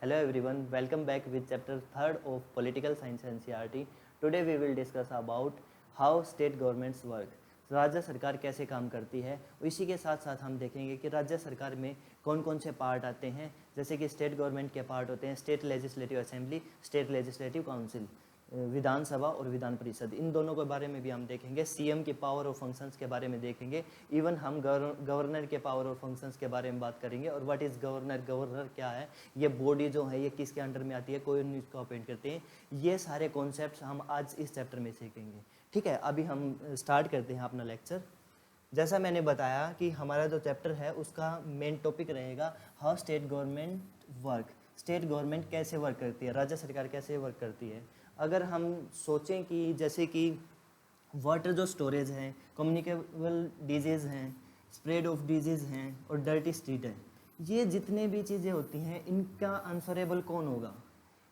Hello everyone, welcome back with chapter 3rd of Political Science NCERT. Today we will discuss about how state governments work. राज्य सरकार कैसे काम करती है, इसी के साथ साथ हम देखेंगे कि राज्य सरकार में कौन कौन से पार्ट आते हैं। जैसे कि स्टेट गवर्नमेंट के पार्ट होते हैं state legislative assembly, state legislative council, विधानसभा और विधान परिषद। इन दोनों के बारे में भी हम देखेंगे। सीएम की पावर और फंक्शंस के बारे में देखेंगे। इवन हम गवर्नर के पावर और फंक्शंस के बारे में बात करेंगे। और व्हाट इज़ गवर्नर, गवर्नर क्या है, ये बॉडी जो है ये किसके अंडर में आती है, कौन इसको अपॉइंट करते हैं, ये सारे कॉन्सेप्ट्स हम आज इस चैप्टर में सीखेंगे। ठीक है, अभी हम स्टार्ट करते हैं अपना लेक्चर। जैसा मैंने बताया कि हमारा जो चैप्टर है उसका मेन टॉपिक रहेगा how state government work. State government कैसे वर्क करती है, राज्य सरकार कैसे वर्क करती है। अगर हम सोचें कि जैसे कि वाटर जो स्टोरेज हैं, कम्युनिकेबल डिजीज़ हैं, स्प्रेड ऑफ डिजीज़ हैं और डर्टी स्ट्रीट है, ये जितने भी चीज़ें होती हैं इनका आंसरेबल कौन होगा,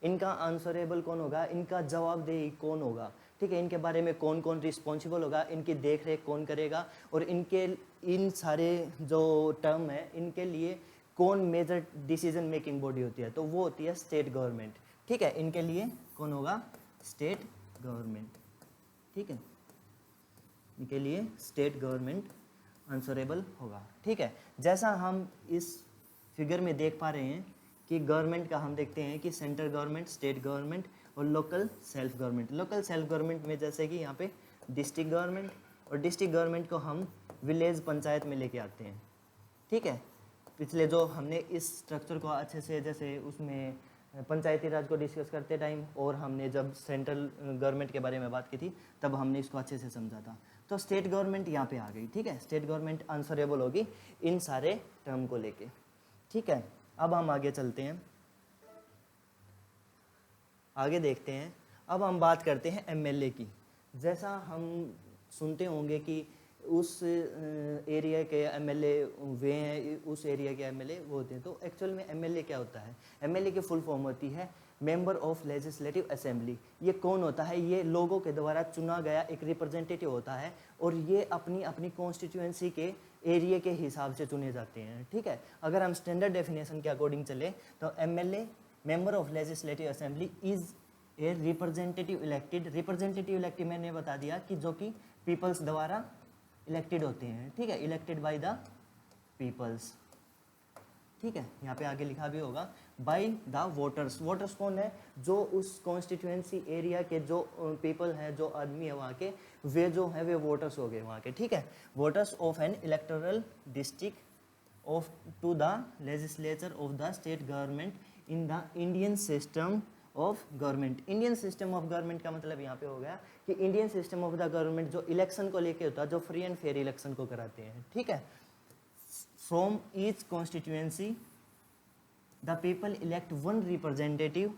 इनका आंसरेबल कौन होगा, इनका जवाबदेही कौन होगा। ठीक है, इनके बारे में कौन कौन रिस्पॉन्सिबल होगा, इनकी देख रेख कौन करेगा और इन सारे जो टर्म है इनके लिए कौन मेजर डिसीजन मेकिंग बॉडी होती है, तो वो होती है स्टेट गवर्नमेंट। ठीक है, इनके लिए कौन होगा, स्टेट गवर्नमेंट। ठीक है, इनके लिए स्टेट गवर्नमेंट आंसरेबल होगा। ठीक है, जैसा हम इस फिगर में देख पा रहे हैं कि गवर्नमेंट का हम देखते हैं कि सेंट्रल गवर्नमेंट, स्टेट गवर्नमेंट और local self government. Local self government में जैसे कि यहाँ पे डिस्ट्रिक्ट गवर्नमेंट, और डिस्ट्रिक्ट गवर्नमेंट को हम विलेज पंचायत में लेके आते हैं। ठीक है, पिछले जो हमने इस स्ट्रक्चर को अच्छे से, जैसे उसमें पंचायती राज को डिस्कस करते टाइम और हमने जब सेंट्रल गवर्नमेंट के बारे में बात की थी तब हमने इसको अच्छे से समझा था। तो स्टेट गवर्नमेंट यहाँ पे आ गई। ठीक है, स्टेट गवर्नमेंट आंसरेबल होगी इन सारे टर्म को लेके। ठीक है, अब हम आगे चलते हैं, आगे देखते हैं। अब हम बात करते हैं एमएलए की। जैसा हम सुनते होंगे कि उस एरिया के एमएलए वे हैं, उस एरिया के एमएलए वो होते हैं। तो एक्चुअल में एमएलए क्या होता है, एमएलए की फुल फॉर्म होती है मेंबर ऑफ लेजिस्लेटिव असेंबली। ये कौन होता है, ये लोगों के द्वारा चुना गया एक रिप्रेजेंटेटिव होता है और ये अपनी अपनी कॉन्स्टिट्यूएंसी के एरिया के हिसाब से चुने जाते हैं। ठीक है, अगर हम स्टैंडर्ड डेफिनेशन के अकॉर्डिंग चले तो MLA, member of legislative assembly, is a representative elected. Representative elected मैंने बता दिया कि जो कि पीपल्स द्वारा इलेक्टेड होते हैं। ठीक है, इलेक्टेड बाय द पीपल्स। ठीक है, यहाँ पे आगे लिखा भी होगा बाय द वोटर्स। वोटर्स कौन है, जो उस कॉन्स्टिट्यूएंसी एरिया के जो पीपल हैं, जो आदमी है वहाँ के, वे जो है वे वोटर्स हो गए वहाँ के। ठीक है, voters of an electoral district of to the legislature of the state government in the Indian system of government. Indian system of government का मतलब यहाँ पे हो गया कि Indian system of the government जो इलेक्शन को लेके होता है, जो फ्री एंड फेयर इलेक्शन को कराते हैं। ठीक है, from each constituency the people elect one representative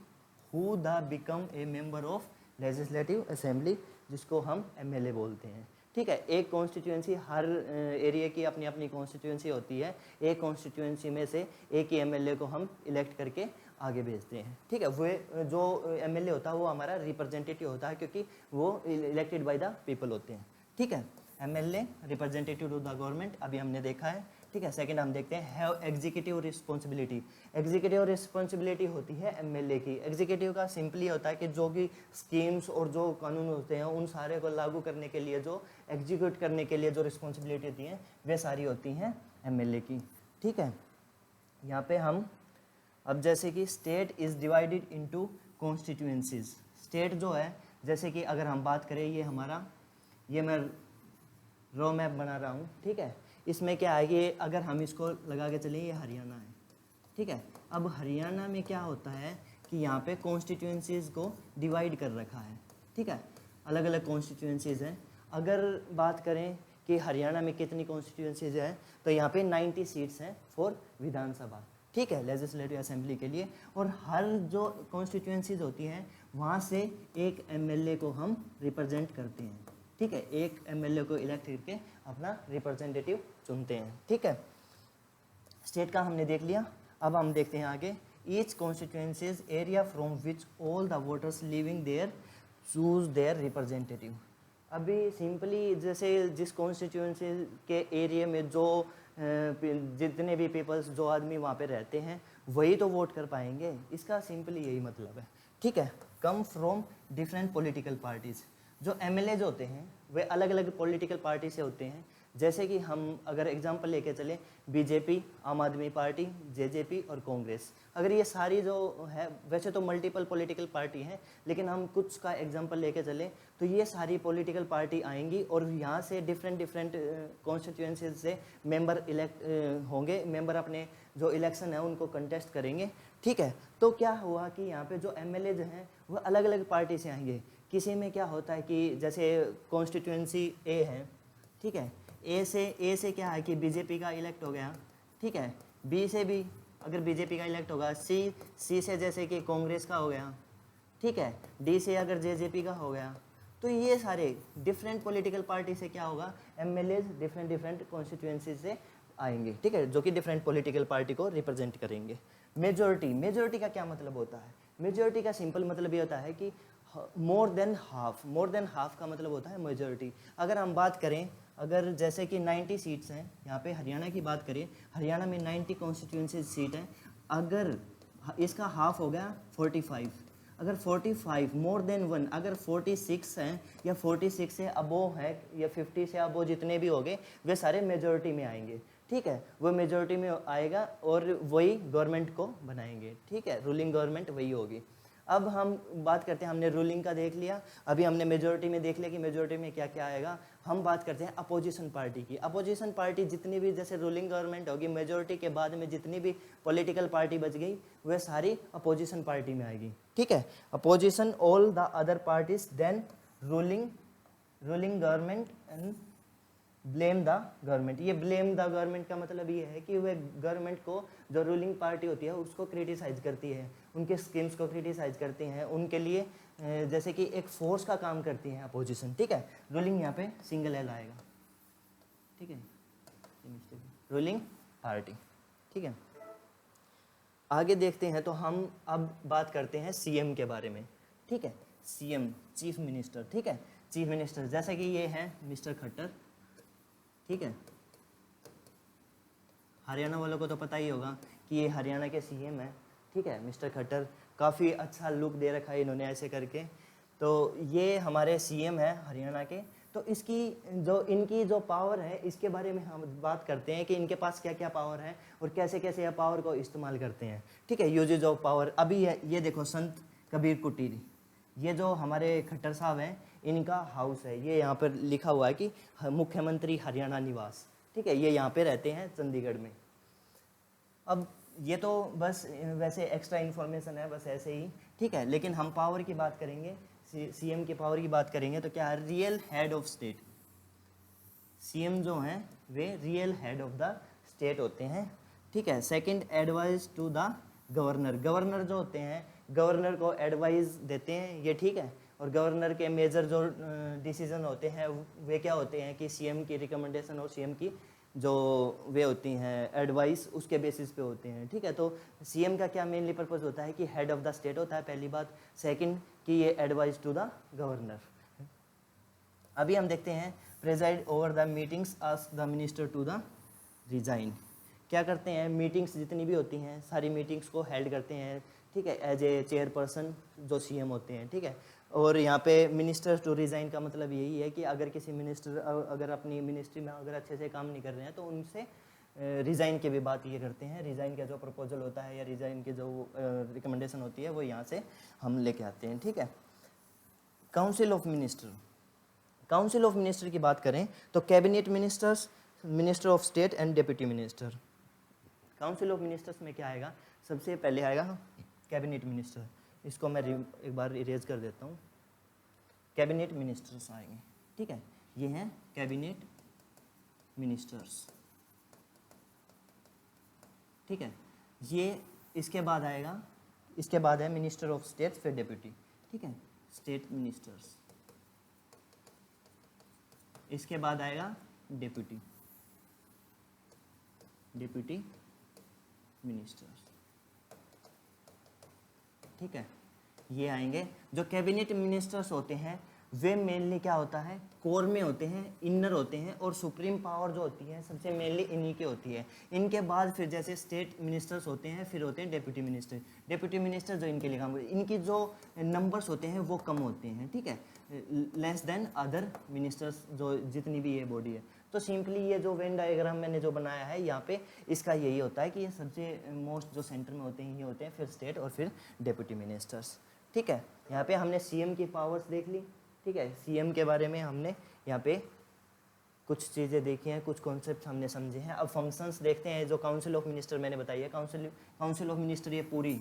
who the become a member of legislative assembly, जिसको हम एमएलए बोलते हैं। ठीक है, एक कॉन्स्टिट्यूएंसी, हर एरिया की अपनी अपनी कॉन्स्टिट्यूएंसी होती है। एक कॉन्स्टिट्यूएंसी में से एक ही एमएलए को हम इलेक्ट करके आगे भेजते हैं। ठीक है, वो जो एमएलए होता है वो हमारा रिप्रेजेंटेटिव होता है क्योंकि वो इलेक्टेड बाय द पीपल होते हैं। ठीक है, MLA representative to the government अभी हमने देखा है। ठीक है, सेकंड हम देखते हैं have executive responsibility. Executive responsibility होती है एमएलए की। एग्जीक्यूटिव का सिंपली होता है कि जो भी स्कीम्स और जो कानून होते हैं उन सारे को लागू करने के लिए, जो एग्जीक्यूट करने के लिए जो रिस्पॉन्सिबिलिटी होती हैं वे सारी होती हैं एमएलए की। ठीक है, यहाँ पे हम अब जैसे कि state is divided into constituencies. State जो है, जैसे कि अगर हम बात करें, ये हमारा, ये मैं रो मैप बना रहा हूँ। ठीक है, इसमें क्या है कि अगर हम इसको लगा के चलें, ये हरियाणा है। ठीक है, अब हरियाणा में क्या होता है कि यहाँ पे कॉन्स्टिट्यूएंसीज को डिवाइड कर रखा है। ठीक है, अलग अलग कॉन्स्टिट्यूएंसीज हैं। अगर बात करें कि हरियाणा में कितनी कॉन्स्टिट्यूएंसीज हैं, तो यहाँ पे 90 सीट्स हैं फॉर विधानसभा। ठीक है, लेजिस्लेटिव असेंबली के लिए। और हर जो कॉन्स्टिट्यूएंसीज होती हैं वहाँ से एक एमएलए को हम रिप्रेजेंट करते हैं। ठीक है, एक एमएलए को इलेक्ट करके अपना रिप्रेजेंटेटिव चुनते हैं। ठीक है, स्टेट का हमने देख लिया। अब हम देखते हैं आगे, each constituencies area from which all the voters living there choose their representative. अभी सिंपली जैसे जिस कॉन्स्टिट्यूएंसी के एरिया में जो जितने भी पीपल्स, जो आदमी वहाँ पे रहते हैं, वही तो वोट कर पाएंगे। इसका सिंपली यही मतलब है, ठीक है। Come from different political parties. जो एमएलए होते हैं वे अलग अलग पॉलिटिकल पार्टी से होते हैं। जैसे कि हम अगर एग्जांपल लेके चले, बीजेपी, आम आदमी पार्टी, जेजेपी और कांग्रेस, अगर ये सारी जो है, वैसे तो मल्टीपल पॉलिटिकल पार्टी हैं, लेकिन हम कुछ का एग्जांपल लेके चले तो ये सारी पॉलिटिकल पार्टी आएंगी और यहाँ से डिफरेंट डिफरेंट कॉन्स्टिट्यूंसीज से मेंबर इलेक्ट होंगे, मेंबर अपने जो इलेक्शन है उनको कंटेस्ट करेंगे, ठीक है। तो क्या हुआ कि यहाँ पे जो एमएलए जो हैं वो अलग अलग पार्टी से आएंगे। किसी में क्या होता है कि जैसे कॉन्स्टिट्यूंसी ए है, ठीक है, ए से क्या है कि बीजेपी का इलेक्ट हो गया, ठीक है। बी से भी अगर बीजेपी का इलेक्ट होगा, सी से जैसे कि कांग्रेस का हो गया, ठीक है, डी से अगर जेजेपी का हो गया, तो ये सारे डिफरेंट पॉलिटिकल पार्टी से क्या होगा, एमएलए डिफरेंट डिफरेंट कॉन्स्टिट्यूएंसी से आएंगे, ठीक है, जो कि डिफरेंट पॉलिटिकल पार्टी को रिप्रेजेंट करेंगे। मेजोरिटी का क्या मतलब होता है? मेजोरिटी का सिंपल मतलब ये होता है कि मोर देन हाफ का मतलब होता है मेजोरिटी। अगर हम बात करें, अगर जैसे कि 90 सीट्स हैं, यहाँ पे हरियाणा की बात करें, हरियाणा में 90 कॉन्स्टिट्यूंसी सीट है, अगर इसका हाफ हो गया 45, अगर 45 मोर देन वन, अगर 46 हैं या 46 से अबोव है या 50 से अबोव जितने भी होंगे वे सारे मेजोरिटी में आएंगे, ठीक है, वो मेजोरिटी में आएगा और वही गवर्नमेंट को बनाएंगे, ठीक है, रूलिंग गवर्नमेंट वही होगी। अब हम बात करते हैं, हमने रूलिंग का देख लिया, अभी हमने मेजोरिटी में देख लिया कि मेजोरिटी में क्या क्या आएगा। हम बात करते हैं अपोजिशन पार्टी की। अपोजिशन पार्टी जितनी भी, जैसे रूलिंग गवर्नमेंट होगी, मेजोरिटी के बाद में जितनी भी पॉलिटिकल पार्टी बच गई वह सारी अपोजिशन पार्टी में आएगी, ठीक है। Opposition all the other parties than ruling government and blame the government. ये ब्लेम द गवर्नमेंट का मतलब ये है कि वह गवर्नमेंट को, जो रूलिंग पार्टी होती है उसको क्रिटिसाइज करती है, उनके स्कीम्स को क्रिटिसाइज करती हैं, उनके लिए जैसे कि एक फोर्स का काम करती है अपोजिशन, ठीक है। रूलिंग यहाँ पे सिंगल एल आएगा, ठीक है, रूलिंग पार्टी, ठीक है। आगे देखते हैं, तो हम अब बात करते हैं सीएम के बारे में, ठीक है। सीएम, चीफ मिनिस्टर, ठीक है, चीफ मिनिस्टर जैसा कि ये है मिस्टर खट्टर, ठीक है। हरियाणा वालों को तो पता ही होगा कि ये हरियाणा के सीएम है, ठीक है, मिस्टर खट्टर। काफ़ी अच्छा लुक दे रखा है इन्होंने ऐसे करके। तो ये हमारे सीएम है हरियाणा के। तो इनकी जो पावर है इसके बारे में हम बात करते हैं कि इनके पास क्या क्या पावर है और कैसे कैसे यह पावर को इस्तेमाल करते हैं, ठीक है। यूजेज ऑफ पावर अभी है, ये देखो संत कबीर कुटीर, ये जो हमारे खट्टर साहब हैं इनका हाउस है, ये यहाँ पर लिखा हुआ है कि मुख्यमंत्री हरियाणा निवास, ठीक है, ये यहाँ पे रहते हैं चंडीगढ़ में। अब ये तो बस वैसे एक्स्ट्रा इन्फॉर्मेशन है, बस ऐसे ही, ठीक है। लेकिन हम पावर की बात करेंगे, सीएम की पावर की बात करेंगे तो क्या है, real head of state. CM जो हैं वे real head of the state होते हैं, ठीक है। Second, advice to the governor. Governor जो होते हैं, गवर्नर को एडवाइस देते हैं ये, ठीक है। और गवर्नर के मेजर जो डिसीजन होते हैं वे क्या होते हैं कि सीएम की रिकमेंडेशन और सीएम की जो वे होती हैं एडवाइस उसके बेसिस पे होते हैं, ठीक है। तो सीएम का क्या मेनली पर्पस होता है कि हेड ऑफ द स्टेट होता है, पहली बात। सेकंड कि ये एडवाइस टू द गवर्नर। अभी हम देखते हैं, preside over the meetings ask the minister to the resign. क्या करते हैं, मीटिंग्स जितनी भी होती हैं सारी मीटिंग्स को हेल्ड करते हैं, ठीक है, एज ए चेयरपर्सन जो सीएम होते हैं, ठीक है। और यहाँ पे मिनिस्टर टू रिज़ाइन का मतलब यही है कि अगर किसी मिनिस्टर अगर अपनी मिनिस्ट्री में अगर अच्छे से काम नहीं कर रहे हैं तो उनसे रिज़ाइन की भी बात ये करते हैं। रिज़ाइन का जो प्रपोजल होता है या रिज़ाइन की जो रिकमेंडेशन होती है वो यहाँ से हम लेके आते हैं, ठीक है। Council of minister, council of minister की बात करें तो cabinet ministers, minister of state and deputy minister. Council of ministers में क्या आएगा, सबसे पहले आएगा कैबिनेट मिनिस्टर। इसको मैं एक बार इरेज कर देता हूँ। कैबिनेट मिनिस्टर्स आएंगे, ठीक है, ये हैं कैबिनेट मिनिस्टर्स, ठीक है। ये इसके बाद आएगा, इसके बाद है मिनिस्टर ऑफ स्टेट, फिर डेप्यूटी, ठीक है, स्टेट मिनिस्टर्स। इसके बाद आएगा डेप्यूटी, डेप्यूटी मिनिस्टर्स, ठीक है। ये आएंगे। जो कैबिनेट मिनिस्टर्स होते हैं वे मेनली क्या होता है, कोर में होते हैं, इनर होते हैं, और सुप्रीम पावर जो होती है सबसे मेनली इन्हीं की होती है। इनके बाद फिर जैसे स्टेट मिनिस्टर्स होते हैं, फिर होते हैं डेप्यूटी मिनिस्टर। डेप्यूटी मिनिस्टर जो इनके लिए काम करते हैं, इनकी जो नंबर्स होते हैं वो कम होते हैं, ठीक है, लेस देन अदर मिनिस्टर्स, जो जितनी भी ये बॉडी है। तो सिंपली ये जो वेन डायग्राम मैंने जो बनाया है यहाँ पे, इसका यही होता है कि ये सबसे मोस्ट जो सेंटर में होते हैं ये होते हैं, फिर स्टेट और फिर डेप्यूटी मिनिस्टर्स, ठीक है। यहाँ पे हमने सीएम की पावर्स देख ली, ठीक है, सीएम के बारे में हमने यहाँ पे कुछ चीज़ें देखी हैं, कुछ कॉन्सेप्ट हमने समझे हैं। अब फंक्शंस देखते हैं। जो काउंसिल ऑफ मिनिस्टर मैंने बताई है, काउंसिल ऑफ मिनिस्टर, ये पूरी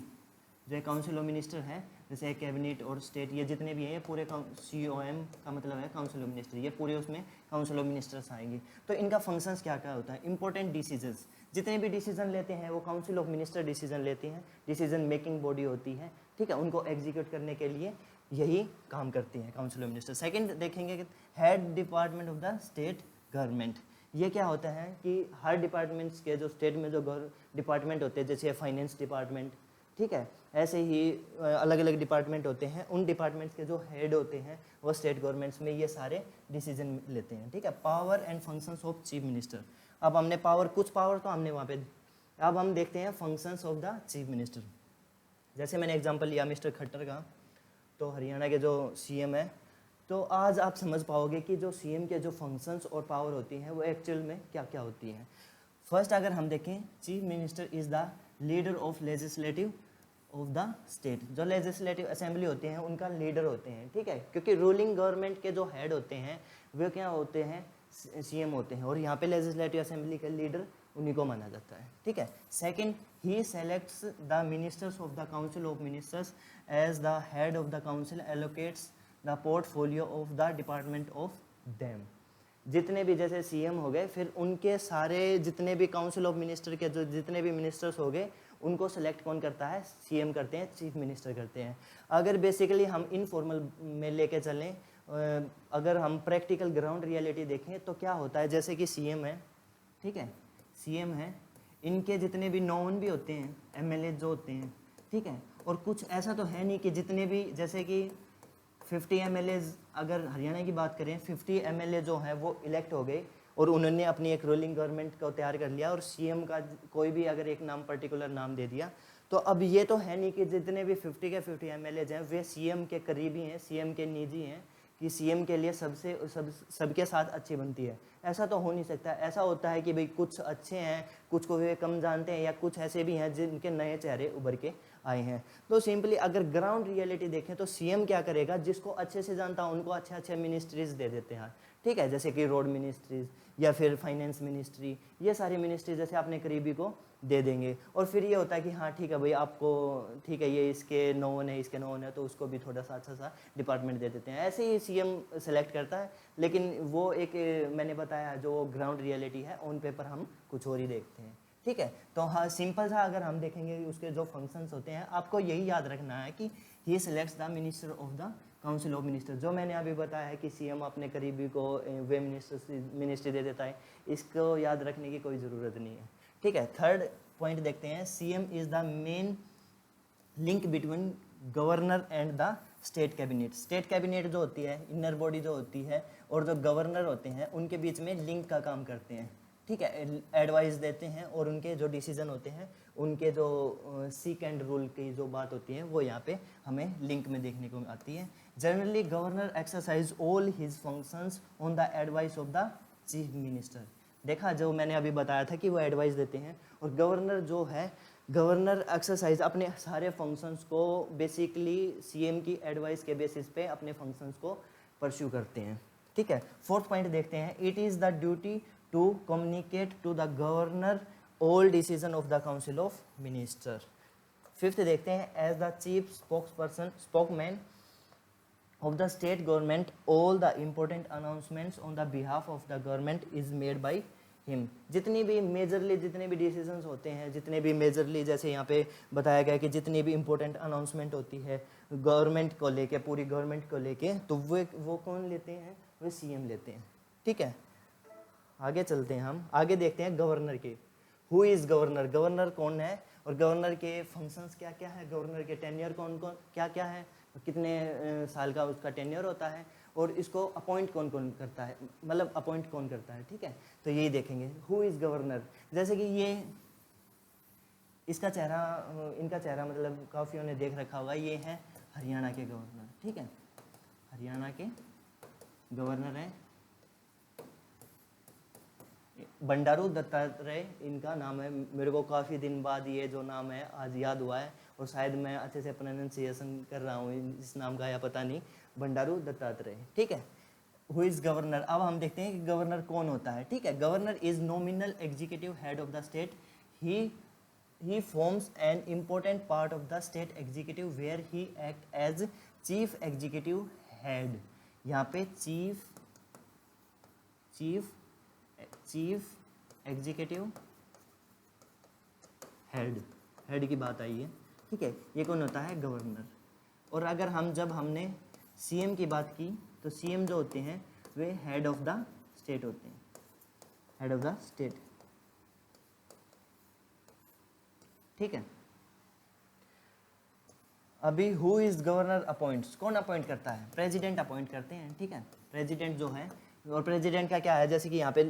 जो काउंसिल ऑफ मिनिस्टर है, जैसे कैबिनेट और स्टेट, ये जितने भी हैं ये पूरे COM का मतलब है काउंसिल ऑफ मिनिस्टर, ये पूरे उसमें काउंसिल ऑफ मिनिस्टर्स आएंगी। तो इनका फंक्शंस क्या क्या होता है, इंपॉर्टेंट डिसीजंस, जितने भी डिसीजन लेते हैं वो काउंसिल ऑफ मिनिस्टर डिसीजन लेती हैं, डिसीजन मेकिंग बॉडी होती है, ठीक है, उनको एग्जीक्यूट करने के लिए यही काम करती हैं काउंसिल ऑफ मिनिस्टर। सेकंड देखेंगे कि head department of the state government. ये क्या होता है कि हर डिपार्टमेंट्स के जो स्टेट में जो डिपार्टमेंट होते हैं, जैसे फाइनेंस डिपार्टमेंट, ठीक है, ऐसे ही अलग अलग डिपार्टमेंट होते हैं, उन डिपार्टमेंट्स के जो हेड होते हैं वो स्टेट गवर्नमेंट्स में ये सारे डिसीजन लेते हैं, ठीक है। Power and functions of chief minister. अब हमने पावर, कुछ पावर तो हमने वहाँ पे, अब हम देखते हैं functions of the chief minister. जैसे मैंने एग्जांपल लिया मिस्टर खट्टर का, तो हरियाणा के जो CM है, तो आज आप समझ पाओगे कि जो CM के जो फंक्शंस और पावर होती हैं वो एक्चुअल में क्या क्या होती हैं। फर्स्ट अगर हम देखें, chief minister is the leader of legislative of the state. जो लेजिस्लेटिव असेंबली होते हैं उनका लीडर होते हैं, ठीक है, क्योंकि रूलिंग गवर्नमेंट के जो हेड होते हैं वे क्या होते हैं, CM होते हैं, और यहाँ पे लेजिस्लेटिव असेंबली का लीडर उन्हीं को माना जाता है, ठीक है। Second, he selects the ministers of the council of ministers as the head of the council, allocates the portfolio of the department of them. जितने भी जैसे CM हो गए, फिर उनके सारे जितने भी काउंसिल ऑफ मिनिस्टर के जो जितने भी मिनिस्टर्स हो गए, उनको सेलेक्ट कौन करता है, CM करते हैं, चीफ मिनिस्टर करते हैं। अगर बेसिकली हम इनफॉर्मल में लेके चलें, अगर हम प्रैक्टिकल ग्राउंड रियलिटी देखें तो क्या होता है, जैसे कि CM है, ठीक है, CM है, इनके जितने भी नॉन भी होते हैं, MLA जो होते हैं, ठीक है, और कुछ ऐसा तो है नहीं कि जितने भी, जैसे कि 50 MLAs अगर हरियाणा की बात करें, 50 MLA जो हैं वो इलेक्ट हो गए और उन्होंने अपनी एक रूलिंग गवर्नमेंट को तैयार कर लिया, और CM का कोई भी अगर एक नाम पर्टिकुलर नाम दे दिया, तो अब ये तो है नहीं कि जितने भी 50 के 50 MLAs हैं वे CM के करीबी हैं, CM के निजी हैं, कि CM के लिए सबके साथ अच्छी बनती है। ऐसा तो हो नहीं सकता। ऐसा होता है कि भाई कुछ अच्छे हैं, कुछ को वे कम जानते हैं, या कुछ ऐसे भी हैं जिनके नए चेहरे उभर के आए हैं। तो सिंपली अगर ग्राउंड रियलिटी देखें तो CM क्या करेगा, जिसको अच्छे से जानता है उनको अच्छे अच्छे मिनिस्ट्रीज दे देते हैं, ठीक है, जैसे कि रोड मिनिस्ट्रीज या फिर फाइनेंस मिनिस्ट्री, ये सारी मिनिस्ट्री जैसे अपने करीबी को दे देंगे। और फिर ये होता है कि हाँ ठीक है भाई, आपको ठीक है, ये इसके नोन है, इसके नोन है, तो उसको भी थोड़ा सा अच्छा सा डिपार्टमेंट दे देते हैं। ऐसे ही CM सेलेक्ट करता है, लेकिन वो एक मैंने बताया जो ग्राउंड रियलिटी है, ऑन पेपर हम कुछ और ही देखते हैं, ठीक है। तो हाँ, सिंपल सा अगर हम देखेंगे उसके जो फंक्शंस होते हैं, आपको यही याद रखना है कि he selects the minister of the council of minister. जो मैंने अभी बताया है कि CM अपने करीबी को वे मिनिस्ट्री दे देता है, इसको याद रखने की कोई ज़रूरत नहीं है, ठीक है। थर्ड पॉइंट देखते हैं, CM is the main link between governor and the state cabinet. State cabinet जो होती है, इनर बॉडी जो होती है, और जो गवर्नर होते हैं, उनके बीच में लिंक का काम करते हैं, ठीक है, एडवाइस देते हैं, और उनके जो डिसीजन होते हैं, उनके जो सीक एंड रूल की जो बात होती है वो यहाँ पे हमें लिंक में देखने को आती है। Generally governor exercise all his functions on the advice of the chief minister. देखा, जो मैंने अभी बताया था कि वो एडवाइस देते हैं, और गवर्नर जो है, गवर्नर एक्सरसाइज अपने सारे फंक्शंस को बेसिकली CM की एडवाइस के बेसिस पे अपने फंक्शंस को परस्यू करते हैं, ठीक है। फोर्थ पॉइंट देखते हैं, it is the duty to communicate to the governor all decision of the council of minister. Fifth देखते हैं, as the chief spokesman of the state government all the important announcements on the behalf of the government is made by him। जितनी भी majorly जितने भी decisions होते हैं, जितने भी मेजरली, जैसे यहाँ पे बताया गया कि जितनी भी इम्पोर्टेंट अनाउंसमेंट होती है गवर्नमेंट को लेके, पूरी गवर्नमेंट को लेके, तो वो कौन लेते हैं, वो CM लेते हैं, ठीक है। आगे चलते हैं, हम आगे देखते हैं गवर्नर के। हु इज़ गवर्नर, गवर्नर कौन है, और गवर्नर के फंक्शंस क्या क्या है, गवर्नर के टेन्योर कौन कौन क्या क्या है, कितने साल का उसका टेन्योर होता है, और इसको अपॉइंट कौन कौन करता है, मतलब अपॉइंट कौन करता है, ठीक है। तो यही देखेंगे हु इज़ गवर्नर। जैसे कि ये इसका चेहरा, इनका चेहरा मतलब काफ़ियों ने देख रखा होगा, ये है हरियाणा के गवर्नर, ठीक है, हरियाणा के गवर्नर हैं बंडारू दत्तात्रेय इनका नाम है। मेरे को काफ़ी दिन बाद ये जो नाम है आज याद हुआ है, और शायद मैं अच्छे से प्रोनाउंसिएशन कर रहा हूँ इस नाम का या पता नहीं, बंडारू दत्तात्रेय, ठीक है। हु इज़ गवर्नर, अब हम देखते हैं कि गवर्नर कौन होता है, ठीक है। Governor is nominal executive head of the state. He forms an important part of the state executive where he act as chief executive head. यहाँ पे चीफ एग्जीक्यूटिव हेड की बात आई है, ठीक है। ये कौन होता है, गवर्नर। और अगर हमने सीएम की बात की तो सीएम जो होते हैं वे हेड ऑफ द स्टेट होते हैं, हेड ऑफ द स्टेट, ठीक है। अभी हु इज गवर्नर अपॉइंट्स, कौन अपॉइंट करता है, प्रेसिडेंट अपॉइंट करते हैं, ठीक है। प्रेसिडेंट जो है, और प्रेसिडेंट का क्या है, जैसे कि यहाँ पे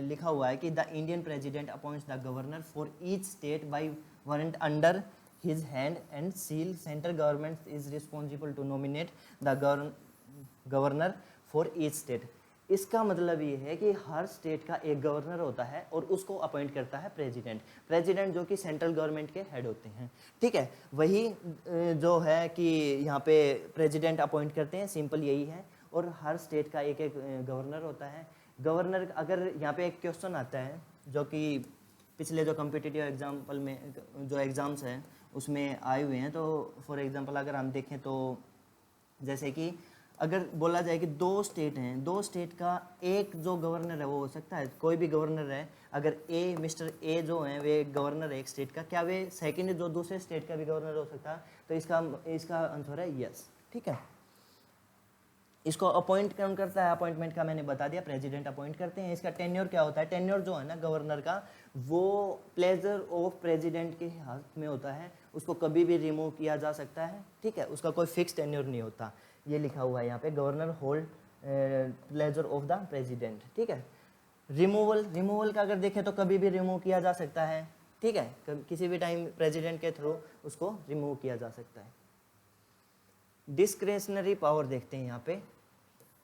लिखा हुआ है कि the Indian president appoints the governor for each state by warrant under his hand and seal. Central government is responsible to nominate the governor for each state. इसका मतलब ये है कि हर स्टेट का एक गवर्नर होता है और उसको अपॉइंट करता है प्रेसिडेंट जो कि सेंट्रल गवर्नमेंट के हेड होते हैं, ठीक है। वही जो है कि यहाँ पे प्रेसिडेंट अपॉइंट करते हैं, सिंपल यही है। और हर स्टेट का एक एक गवर्नर होता है। गवर्नर, अगर यहाँ पे एक क्वेश्चन आता है जो कि पिछले जो कॉम्पिटिटिव एग्जाम्पल में जो एग्ज़ाम्स हैं उसमें आए हुए हैं, तो फॉर एग्जांपल अगर हम देखें तो जैसे कि अगर बोला जाए कि दो स्टेट हैं, दो स्टेट का एक जो गवर्नर है वो हो सकता है, कोई भी गवर्नर है, अगर मिस्टर ए जो है वे गवर्नर है एक स्टेट का, क्या वे सेकंड जो दूसरे स्टेट का भी गवर्नर हो सकता है? तो इसका आंसर है यस, ठीक है। इसको अपॉइंट कौन करता है? अपॉइंटमेंट का मैंने बता दिया, प्रेसिडेंट अपॉइंट करते हैं। इसका टेन्योर क्या होता है? टेन्योर जो है ना गवर्नर का, वो प्लेजर ऑफ प्रेसिडेंट के हाथ में होता है, उसको कभी भी रिमूव किया जा सकता है, ठीक है। उसका कोई फिक्स टेन्योर नहीं होता, ये लिखा हुआ है यहाँ पे, governor hold pleasure of the president, ठीक है। रिमूवल का अगर देखें तो कभी भी रिमूव किया जा सकता है, ठीक है, किसी भी टाइम प्रेसिडेंट के थ्रू उसको रिमूव किया जा सकता है। डिस्क्रेशनरी पावर देखते हैं यहाँ पे,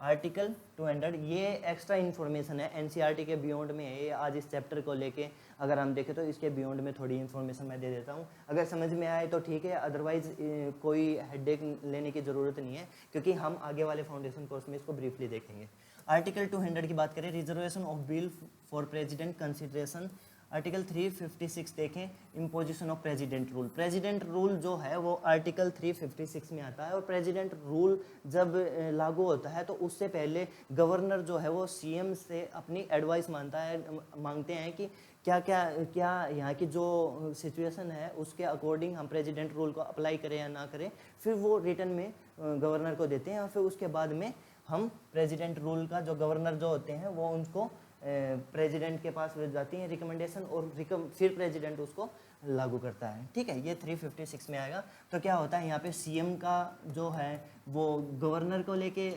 आर्टिकल 200, ये एक्स्ट्रा इन्फॉर्मेशन है, एनसीईआरटी के बियॉन्ड में है ये। आज इस चैप्टर को लेके अगर हम देखें तो इसके बियॉन्ड में थोड़ी इन्फॉर्मेशन मैं दे देता हूँ, अगर समझ में आए तो ठीक है, अदरवाइज कोई हेडेक लेने की ज़रूरत नहीं है, क्योंकि हम आगे वाले फाउंडेशन कोर्स में इसको ब्रीफली देखेंगे। आर्टिकल 200 की बात करें, reservation of bill for president consideration. Article 356 देखें, imposition of president rule. President rule जो है वो आर्टिकल 356 में आता है, और प्रेसिडेंट रूल जब लागू होता है तो उससे पहले गवर्नर जो है वो सीएम से अपनी एडवाइस मांगते हैं कि क्या यहाँ की जो सिचुएशन है उसके अकॉर्डिंग हम प्रेसिडेंट रूल को अप्लाई करें या ना करें। फिर वो रिटर्न में गवर्नर को देते हैं, और फिर उसके बाद में हम प्रेसिडेंट रूल का जो गवर्नर जो होते हैं वो उनको प्रेसिडेंट के पास भेज जाती हैं रिकमेंडेशन, और फिर प्रेसिडेंट उसको लागू करता है, ठीक है। ये 356 में आएगा। तो क्या होता है यहाँ पे, सीएम का जो है वो गवर्नर को लेके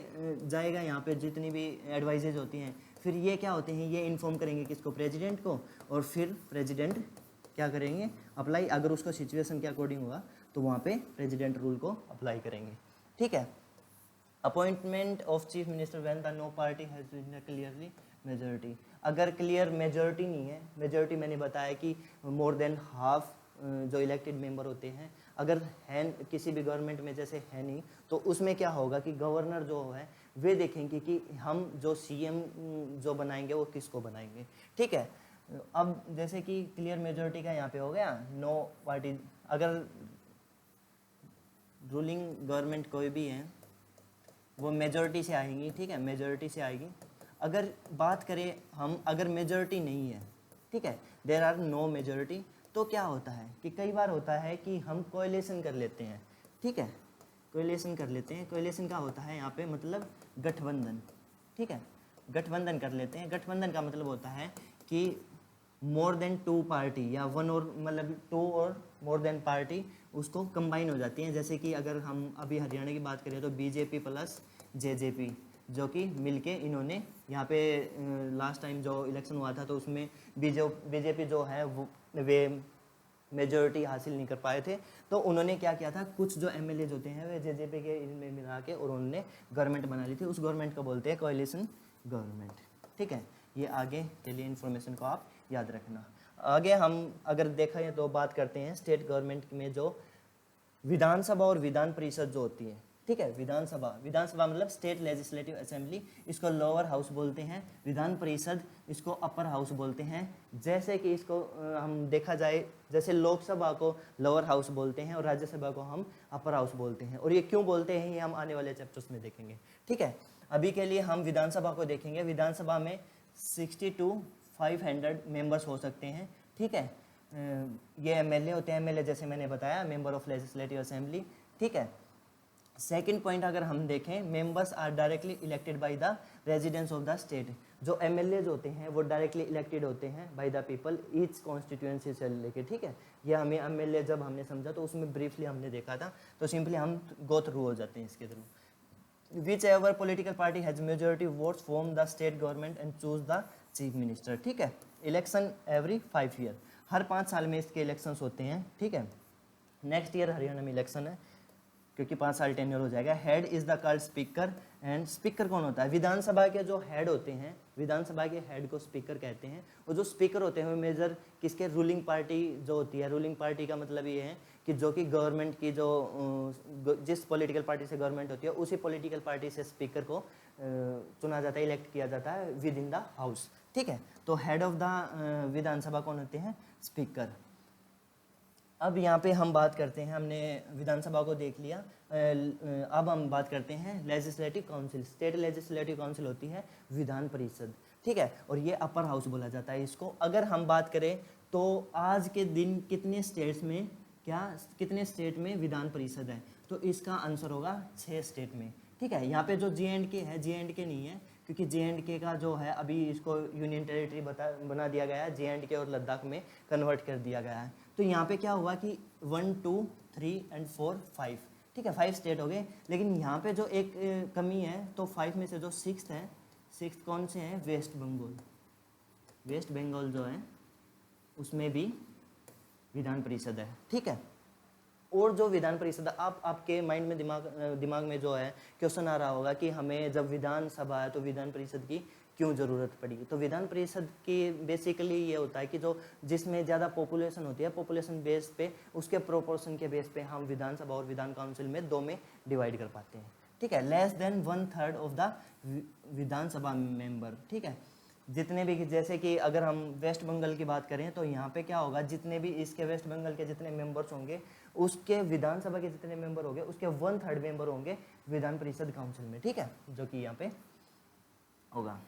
जाएगा, यहाँ पे जितनी भी एडवाइजेज होती हैं, फिर ये क्या होते हैं, ये इन्फॉर्म करेंगे किसको? प्रेसिडेंट को, और फिर प्रेसिडेंट क्या करेंगे? अप्लाई, अगर उसका सिचुएशन के अकॉर्डिंग होगा तो वहाँ पे प्रेसिडेंट रूल को अप्लाई करेंगे, ठीक है। Appointment of chief minister when the no party has clearly majority. अगर क्लियर मेजोरिटी नहीं है, मेजोरिटी मैंने बताया कि मोर देन हाफ जो इलेक्टेड मेंबर होते हैं, अगर है किसी भी गवर्नमेंट में जैसे है नहीं, तो उसमें क्या होगा कि गवर्नर जो है वे देखेंगे कि हम जो सीएम जो बनाएंगे वो किसको बनाएंगे, ठीक है। अब जैसे कि क्लियर मेजोरिटी का यहाँ पे हो गया, नो पार्टी, अगर रूलिंग गवर्नमेंट कोई भी है वो मेजोरिटी से आएंगी, ठीक है, मेजोरिटी से आएगी। अगर बात करें हम, अगर मेजोरिटी नहीं है, ठीक है, देयर आर नो मेजोरिटी, तो क्या होता है कि कई बार होता है कि हम कोएलिशन कर लेते हैं, ठीक है, कोएलिशन कर लेते हैं। कोएलिशन का होता है यहाँ पे मतलब गठबंधन, ठीक है, गठबंधन कर लेते हैं। गठबंधन का मतलब होता है कि मोर देन 2 पार्टी या 1 और मतलब 2 और मोर देन पार्टी उसको कंबाइन हो जाती हैं। जैसे कि अगर हम अभी हरियाणा की बात करें तो बीजेपी प्लस जेजेपी, जो कि मिलके इन्होंने यहाँ पे लास्ट टाइम जो इलेक्शन हुआ था तो उसमें बीजेपी जो है वे मेजोरिटी हासिल नहीं कर पाए थे, तो उन्होंने क्या किया था, कुछ जो एमएलए होते हैं वे जेजेपी के इनमें मिला के और उन्होंने गवर्नमेंट बना ली थी। उस गवर्नमेंट को बोलते हैं कोएलिशन गवर्नमेंट। ठीक है, ये आगे के लिए इन्फॉर्मेशन को आप याद रखना। आगे हम अगर देखा है तो बात करते हैं स्टेट गवर्नमेंट में जो विधानसभा और विधान परिषद जो होती है। ठीक है, विधानसभा मतलब स्टेट लेजिस्लेटिव असेंबली, इसको लोअर हाउस बोलते हैं। विधान परिषद इसको अपर हाउस बोलते हैं। जैसे कि इसको हम देखा जाए, जैसे लोकसभा को लोअर हाउस बोलते हैं और राज्यसभा को हम अपर हाउस बोलते हैं। और ये क्यों बोलते हैं ये हम आने वाले चैप्टर्स में देखेंगे। ठीक है, अभी के लिए हम विधानसभा को देखेंगे। विधानसभा में 60 to 500 मेंबर्स हो सकते हैं। ठीक है, ये एमएलए होते हैं। एमएलए जैसे मैंने बताया, मेंबर ऑफ लेजिस्लेटिव असेंबली। ठीक है, सेकंड पॉइंट अगर हम देखें, members are directly elected by the residents of the state. जो एमएलए होते हैं वो डायरेक्टली इलेक्टेड होते हैं by the people each constituency से लेके। ठीक है, ये हमें एमएलए जब हमने समझा तो उसमें ब्रीफली हमने देखा था, तो सिंपली हम गो थ्रू हो जाते हैं इसके through. Which ever political party has majority votes form the state government and choose the chief minister. ठीक है, इलेक्शन एवरी 5 ईयर, हर 5 साल में इसके इलेक्शंस होते हैं। ठीक है, नेक्स्ट ईयर हरियाणा में इलेक्शन है क्योंकि 5 साल टेन्योर हो जाएगा। Head is the called speaker, and speaker कौन होता है? विधानसभा के जो हेड होते हैं, विधानसभा के हेड को स्पीकर कहते हैं। और जो स्पीकर होते हैं वो मेजर किसके, रूलिंग पार्टी जो होती है। रूलिंग पार्टी का मतलब ये है कि जो कि गवर्नमेंट की जो जिस पॉलिटिकल पार्टी से गवर्नमेंट होती है उसी पॉलिटिकल पार्टी से स्पीकर को चुना जाता है, इलेक्ट किया जाता है विद इन द हाउस। ठीक है, तो हेड ऑफ द विधानसभा कौन होते हैं? स्पीकर। अब यहाँ पे हम बात करते हैं, हमने विधानसभा को देख लिया, अब हम बात करते हैं legislative council. State legislative council होती है विधान परिषद। ठीक है, और ये अपर हाउस बोला जाता है इसको। अगर हम बात करें तो आज के दिन कितने स्टेट्स में कितने स्टेट में विधान परिषद है, तो इसका आंसर होगा 6 स्टेट में। ठीक है, यहाँ पे जो J&K है, J&K नहीं है क्योंकि J&K का जो है अभी इसको यूनियन टेरिटरी बना दिया गया है। J&K और लद्दाख में कन्वर्ट कर दिया गया है। तो यहाँ पे क्या हुआ कि 1, 2, 3 and 4, 5। ठीक है, 5 स्टेट हो गए। लेकिन यहाँ पे जो एक कमी है, तो 5 में से जो 6th है, 6th कौन से हैं? वेस्ट बंगाल। वेस्ट बंगाल जो है उसमें भी विधान परिषद है। ठीक है, और जो विधान परिषद, आपके माइंड में दिमाग में जो है क्वेश्चन आ रहा होगा कि हमें जब विधानसभा है तो विधान परिषद की क्यों ज़रूरत पड़ी। तो विधान परिषद की बेसिकली ये होता है कि जो जिसमें ज़्यादा पॉपुलेशन होती है, पॉपुलेशन बेस पे, उसके प्रोपोर्शन के बेस पे हम विधानसभा और विधान काउंसिल में 2 में डिवाइड कर पाते हैं। ठीक है, less than 1/3 of the Vidhan Sabha member. ठीक है, जितने भी, जैसे कि अगर हम वेस्ट बंगाल की बात करें तो यहाँ पे क्या होगा, जितने भी इसके वेस्ट बंगाल के जितने मेंबर्स होंगे उसके विधानसभा के जितने मेंबर होंगे उसके 1/3 मेंबर होंगे विधान परिषद काउंसिल में। ठीक है, जो कि यहाँ पे होगा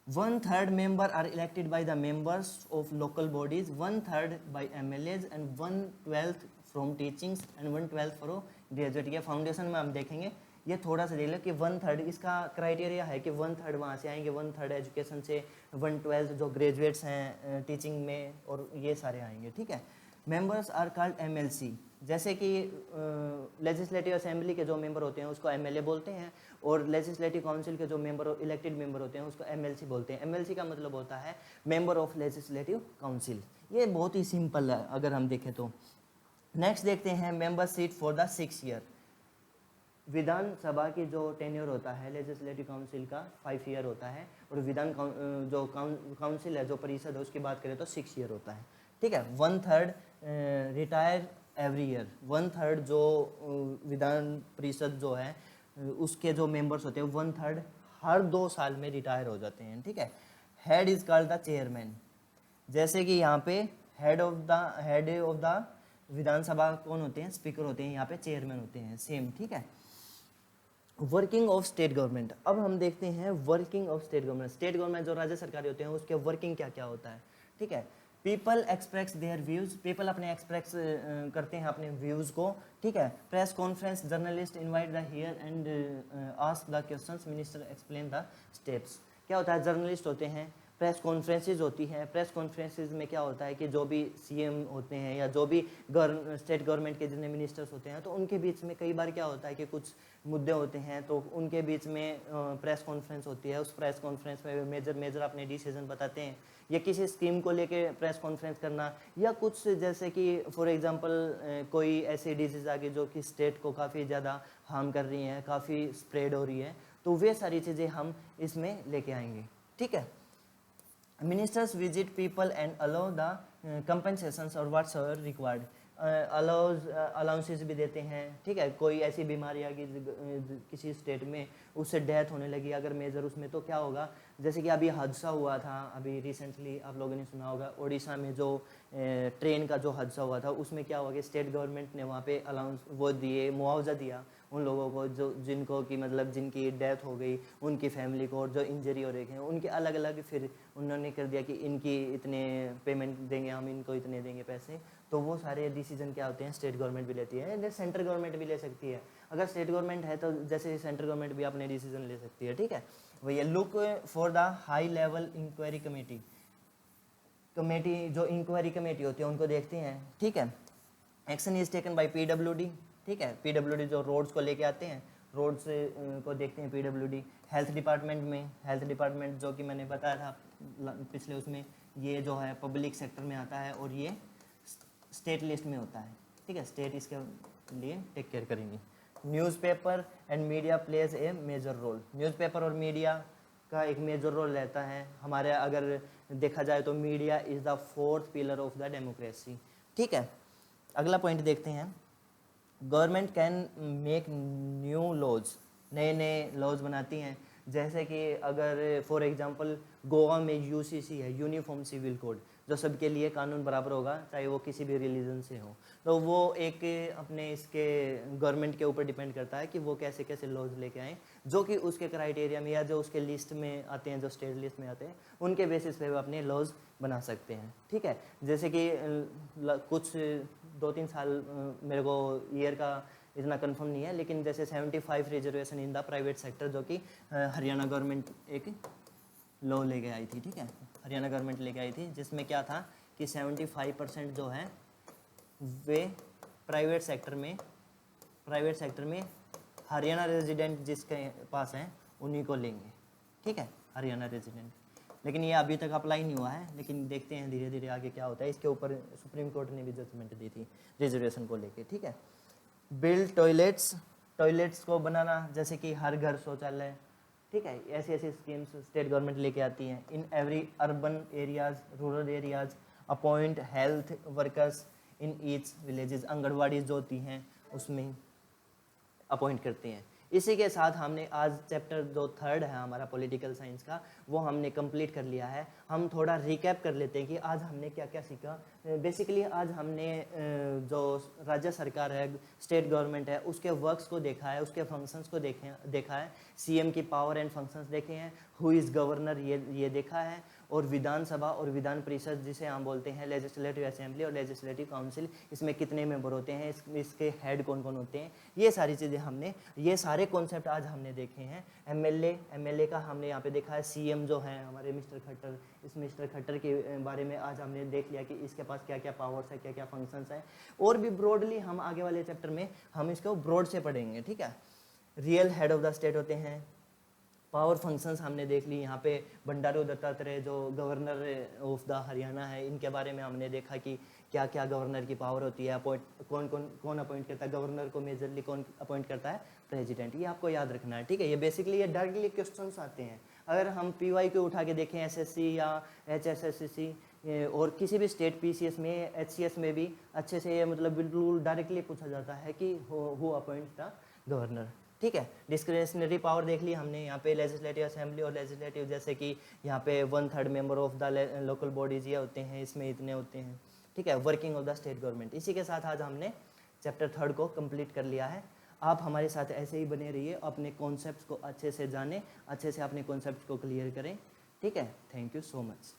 1/3 member are elected by the members of local bodies, 1/3 by MLAs and 1/12 from teachings and 1/12 from graduate। ये फाउंडेशन में हम देखेंगे, ये थोड़ा सा देख लो कि 1/3 इसका क्राइटेरिया है कि 1/3 वहाँ से आएंगे, 1/3 एजुकेशन से, 1/12 जो ग्रेजुएट्स हैं टीचिंग में, और ये सारे आएंगे। ठीक है, मेंबर्स आर कॉल्ड MLC। जैसे कि लेजिस्लेटिव असेंबली के जो मेंबर होते हैं उसको MLA बोलते हैं, और लेजिस्लेटिव काउंसिल के जो मेंबर इलेक्टेड मेंबर होते हैं उसको MLC बोलते हैं। MLC का मतलब होता है मेंबर ऑफ लेजिस्लेटिव काउंसिल। ये बहुत ही सिंपल है अगर हम देखें तो। नेक्स्ट देखते हैं member seat for the 6 year. विधानसभा की जो टेन्योर होता है लेजिस्लेटिव काउंसिल का 5 ईयर होता है, और विधान जो काउंसिल है, जो परिषद है, उसकी बात करें तो 6 ईयर होता है। ठीक है, 1/3 रिटायर एवरी ईयर। 1/3 जो विधान परिषद जो है उसके जो मेंबर्स होते हैं 1/3 हर 2 साल में रिटायर हो जाते हैं। ठीक है, head is called the chairman. जैसे कि यहाँ पे हेड ऑफ द विधानसभा कौन होते हैं? स्पीकर होते हैं। यहाँ पे चेयरमैन होते हैं, सेम। ठीक है, वर्किंग ऑफ स्टेट गवर्नमेंट। अब हम देखते हैं working of state government. State government जो राज्य सरकारी होते हैं उसके वर्किंग क्या क्या होता है। ठीक है, people express their views. People अपने एक्सप्रेस करते हैं अपने व्यूज़ को। ठीक है, press conference, journalist invite the here and ask the questions, minister explain the steps. क्या होता है? जर्नलिस्ट होते हैं प्रेस कॉन्फ्रेंसेज होती हैं। प्रेस कॉन्फ्रेंसेज में क्या होता है कि जो भी सीएम होते हैं या जो भी स्टेट गवर्नमेंट के जितने मिनिस्टर्स होते हैं तो उनके बीच में कई बार क्या होता है कि कुछ मुद्दे होते हैं तो उनके बीच में प्रेस कॉन्फ्रेंस होती है। उस प्रेस कॉन्फ्रेंस में मेजर अपने डिसीजन बताते हैं, या किसी स्कीम को लेके प्रेस कॉन्फ्रेंस करना, या कुछ जैसे कि फॉर एग्जांपल कोई ऐसी डिजीज़ आ गई जो कि स्टेट को काफ़ी ज़्यादा हार्म कर रही हैं, काफ़ी स्प्रेड हो रही है, तो वे सारी चीज़ें हम इसमें लेके आएंगे। ठीक है। Ministers visit people and allow the compensations or whatsoever required. Allowances भी देते हैं। ठीक है, कोई ऐसी बीमारी आ गई किसी स्टेट में, उससे डेथ होने लगी अगर मेजर उसमें, तो क्या होगा, जैसे कि अभी हादसा हुआ था अभी रिसेंटली, आप लोगों ने सुना होगा उड़ीसा में जो ट्रेन का जो हादसा हुआ था, उसमें क्या हुआ कि स्टेट गवर्नमेंट ने वहाँ पे अलाउंस वो दिए, मुआवजा दिया उन लोगों को जो जिनको कि मतलब जिनकी डेथ हो गई, उनकी फैमिली को, और जो इंजरी हो रही है उनके अलग अलग फिर उन्होंने कर दिया कि इनकी इतने पेमेंट देंगे, हम इनको इतने देंगे पैसे। तो वो सारे डिसीजन क्या होते हैं स्टेट गवर्नमेंट भी लेती है, जैसे सेंट्रल गवर्नमेंट भी ले सकती है। अगर स्टेट गवर्नमेंट है तो जैसे सेंट्रल गवर्नमेंट भी अपने डिसीजन ले सकती है। ठीक है, वही look for the high level inquiry committee जो इंक्वायरी कमेटी होती है उनको देखते हैं। ठीक है, action is taken by PWD. ठीक है, पीडब्ल्यूडी जो रोड्स को लेके आते हैं, रोड्स को देखते हैं पीडब्ल्यूडी। हेल्थ डिपार्टमेंट जो कि मैंने बताया था पिछले उसमें, ये जो है पब्लिक सेक्टर में आता है और ये स्टेट लिस्ट में होता है। ठीक है, स्टेट इसके लिए टेक केयर करेंगे। Newspaper and media plays a major role. Newspaper और मीडिया का एक मेजर रोल रहता है हमारे, अगर देखा जाए तो media is the fourth pillar of the democracy. ठीक है, अगला पॉइंट देखते हैं। Government can make new laws, नए लॉज बनाती हैं। जैसे कि अगर फॉर एग्जांपल गोवा में यूसीसी है, यूनिफॉर्म सिविल कोड, जो सबके लिए कानून बराबर होगा चाहे वो किसी भी रिलीजन से हो, तो वो एक अपने इसके गवर्नमेंट के ऊपर डिपेंड करता है कि वो कैसे कैसे लॉज लेके आएँ जो कि उसके क्राइटेरिया में या जो उसके लिस्ट में आते हैं, जो स्टेट लिस्ट में आते हैं, उनके बेसिस पे वो अपने लॉज बना सकते हैं। ठीक है, जैसे कि कुछ 2-3 साल मेरे को ईयर का इतना कंफर्म नहीं है, लेकिन जैसे 75 reservation in the private sector जो कि हरियाणा गवर्नमेंट एक लॉ लेके आई थी। ठीक है, हरियाणा गवर्नमेंट लेके आई थी, जिसमें क्या था कि 75% जो है वे प्राइवेट सेक्टर में हरियाणा रेजिडेंट जिसके पास हैं उन्हीं को लेंगे। ठीक है, हरियाणा रेजिडेंट, लेकिन ये अभी तक अप्लाई नहीं हुआ है, लेकिन देखते हैं धीरे धीरे आगे क्या होता है। इसके ऊपर सुप्रीम कोर्ट ने भी जजमेंट दी थी रिजर्वेशन को लेके। ठीक है, बिल्ड टॉयलेट्स को बनाना, जैसे कि हर घर शौचालय। ठीक है, ऐसी ऐसी स्कीम्स स्टेट गवर्नमेंट लेके आती हैं। In every urban areas, rural areas, appoint health workers in each villages, anganwadi जो होती हैं उसमें अपॉइंट करते हैं। इसी के साथ हमने आज चैप्टर जो 3 है हमारा पॉलिटिकल साइंस का, वो हमने कंप्लीट कर लिया है। हम थोड़ा रिकैप कर लेते हैं कि आज हमने क्या क्या सीखा। बेसिकली आज हमने जो राज्य सरकार है, स्टेट गवर्नमेंट है, उसके वर्क्स को देखा है, उसके फंक्शंस को देखा है, सीएम की पावर एंड फंक्शंस देखे हैं, हु इज़ गवर्नर ये देखा है, और विधानसभा और विधान परिषद जिसे हम बोलते हैं लेजिस्लेटिव असेंबली और लेजिस्लेटिव काउंसिल, इसमें कितने मेंबर होते हैं, इसके हेड कौन कौन होते हैं, ये सारी चीज़ें हमने, ये सारे कॉन्सेप्ट आज हमने देखे हैं। एमएलए का हमने यहाँ पे देखा है। सीएम जो है हमारे मिस्टर खट्टर, इस मिस्टर खट्टर के बारे में आज हमने देख लिया कि इसके पास क्या क्या पावर्स है, क्या क्या फंक्शंस हैं, और भी ब्रॉडली हम आगे वाले चैप्टर में हम इसको ब्रॉड से पढ़ेंगे। ठीक है, real head of the state होते हैं, पावर फंक्शंस हमने देख ली। यहाँ पे बंडारू दत्तात्रेय जो गवर्नर ऑफ द हरियाणा है, इनके बारे में हमने देखा कि क्या क्या गवर्नर की पावर होती है, कौन अपॉइंट करता है गवर्नर को, मेजरली कौन अपॉइंट करता है, प्रेसिडेंट। ये आपको याद रखना है। ठीक है, ये बेसिकली ये डायरेक्टली क्वेश्चंस आते हैं। अगर हम पीवाई को उठा के देखें, एसएससी या एचएसएससी और किसी भी स्टेट पीसीएस में, एचसीएस में भी अच्छे से ये मतलब बिल्कुल डायरेक्टली पूछा जाता है कि हु अपॉइंट द गवर्नर। ठीक है, डिस्क्रिशनरी पावर देख ली हमने। यहाँ पे लेजिस्लेटिव असेंबली और लेजिस्लेटिव, जैसे कि यहाँ पे 1/3 member of the local bodies ये होते हैं, इसमें इतने होते हैं। ठीक है, working of the state government. इसी के साथ आज हमने चैप्टर 3 को कंप्लीट कर लिया है। आप हमारे साथ ऐसे ही बने रहिए, अपने कॉन्सेप्ट्स को अच्छे से जानें, अच्छे से अपने कॉन्सेप्ट्स को क्लियर करें। ठीक है, थैंक यू सो मच।